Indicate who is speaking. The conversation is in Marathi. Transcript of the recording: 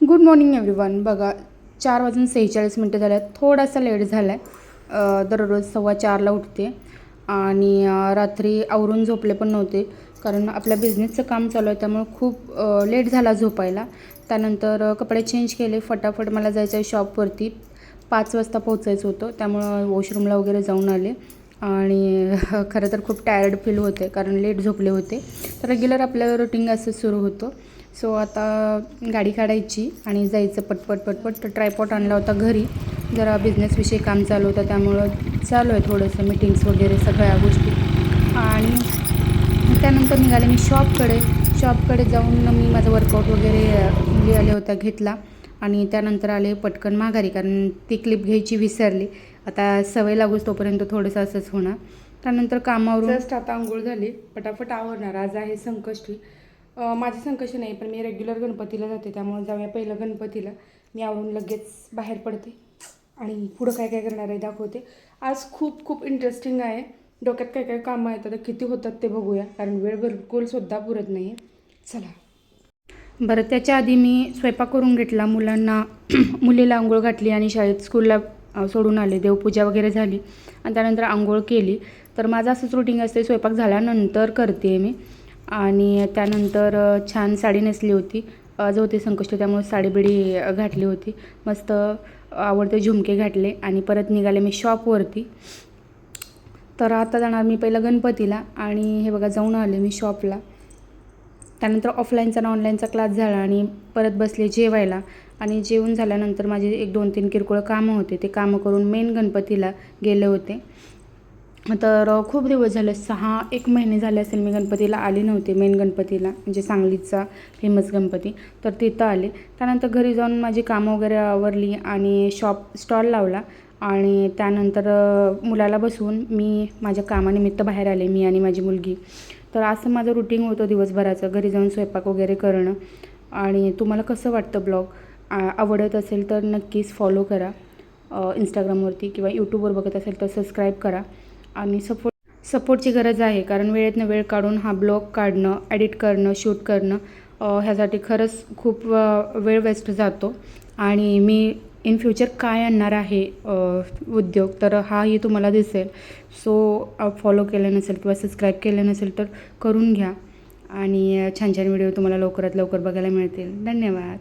Speaker 1: Good morning everyone. बघा 4:46 झाले आहेत. थोडासा लेट झाला आहे. दररोज 4:15ला उठते आणि रात्री आवरून झोपले पण नव्हते कारण आपल्या बिझनेसचं काम चालू आहे त्यामुळे खूप लेट झाला झोपायला. त्यानंतर कपडे चेंज केले. फटाफट मला जायचं आहे शॉपवरती. 5 वाजता पोहोचायचं होतं त्यामुळं वॉशरूमला वगैरे जाऊन आले आणि खरं तर खूप टायर्ड फील होते कारण लेट झोपले होते. तर रेग्युलर आपलं रुटीन असं सुरू होतं. सो आता गाडी काढायची आणि जायचं पटपट. तर ट्रायपॉड आणला होता घरी. जरा बिझनेसविषयी काम चालू होतं त्यामुळं चालू आहे थोडंसं मीटिंग्स वगैरे सगळ्या गोष्टी. आणि त्यानंतर निघाले मी शॉपकडे जाऊन मी माझं वर्कआउट वगैरे मुली आल्या होत्या घेतला आणि त्यानंतर आले पटकन माघारी कारण ती क्लिप घ्यायची विसरली. आता सवय लागूच तोपर्यंत थोडंसं असंच होणार. त्यानंतर कामावरून जस्ट आता आंघोळ झाली. पटापट आवरणार. आज आहे संकष्टी. माझी संकष्टी नाही पण मी रेग्युलर गणपतीला जाते त्यामुळे जाऊया पहिलं गणपतीला. मी आवरून लगेच बाहेर पडते आणि पुढं काय काय करणार आहे दाखवते. आज खूप इंटरेस्टिंग आहे. डोक्यात काय काय कामं आहेत आता किती होतात ते बघूया कारण वेळ बिलकुलसुद्धा पुरत नाही आहे. चला बरं, त्याच्या आधी मी स्वयंपाक करून घेतला. मुलीला आंघोळ घातली आणि स्कूलला सोडून आले. देवपूजा वगैरे झाली आणि त्यानंतर आंघोळ केली. तर माझं असंच रुटीन असते. स्वयंपाक झाल्यानंतर करते मी. आणि त्यानंतर छान साडी नेसली होती. आज होते संकष्टी त्यामुळे साडीबिडी घातली होती. मस्त आवडते झुमके घातले आणि परत निघाले मी शॉपवरती. तर आता जाणार मी पहिलं गणपतीला आणि हे बघा जाऊन आले मी शॉपला. त्यानंतर ऑफलाईनचा आणि ऑनलाईनचा क्लास झाला आणि परत बसले जेवायला. आणि जेवण झाल्यानंतर माझे 1-2-3 किरकोळ कामं होते. ते कामं करून मेन गणपतीला गेले होते. तर खूप दिवस झाले, 1 महिने झाले असेल मी गणपतीला आले नव्हते. मेन गणपतीला म्हणजे सांगलीचा फेमस गणपती. तर तिथं आले. त्यानंतर घरी जाऊन माझी कामं वगैरे आवरली आणि स्टॉल लावला आणि त्यानंतर मुलाला बसवून मी माझ्या कामानिमित्त बाहेर आले, मी आणि माझी मुलगी. तर असं माझं रुटीन होतं दिवसभराचं. घरी जाऊन स्वयंपाक वगैरे करणं. आणि तुम्हाला कसं वाटतं ब्लॉग? आवडत असेल तर नक्कीच फॉलो करा इंस्टाग्रामवरती किंवा यूट्यूबवर बघत असेल तर सबस्क्राईब करा. आणि सपोर्टची गरज आहे कारण वेळेतनं वेळ काढून हा ब्लॉग काढणं, एडिट करणं, शूट करणं ह्यासाठी खरंच खूप वेळ वेस्ट जातो. आणि मी इन फ्युचर काय आणणार आहे उद्योग तर हाही तुम्हाला दिसेल. सो फॉलो केलं नसेल किंवा सबस्क्राईब केलं नसेल तर करून घ्या आणि छान छान व्हिडिओ तुम्हाला लवकरात लवकर बघायला मिळतील. धन्यवाद.